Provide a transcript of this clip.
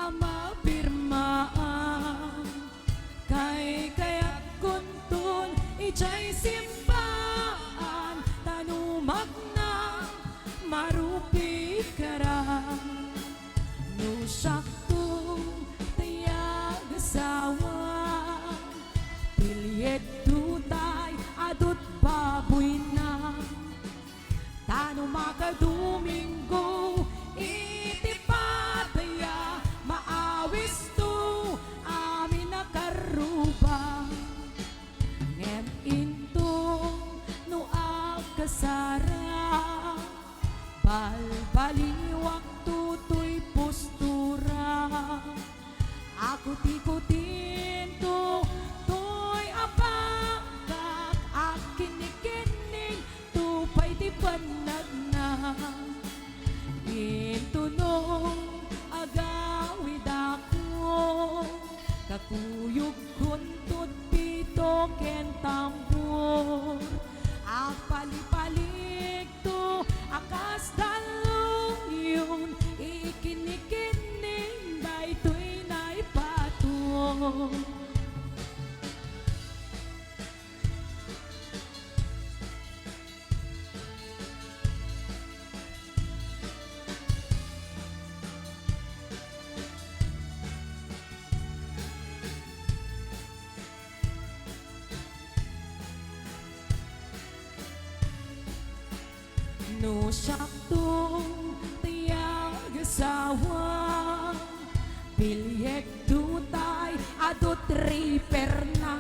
ama pirmaan kay kaya't kuntun ijay simbaan tanumak na marupi karan no sakto tayag asawa pilyet tutay adut baboy na tano makadomingo iti pataya maawis to amin nakaruba ngem into no agkasara balbaliwak tutoy postura ako tikutin to toy apakak akinikining tupay di panag na into nung agawid ako kakuyog kuntut pito ken tambor apalipalik to akas dalong yun ikinikining daytoy naipato no sakto tiyag asawa pilyek tutay adot riper na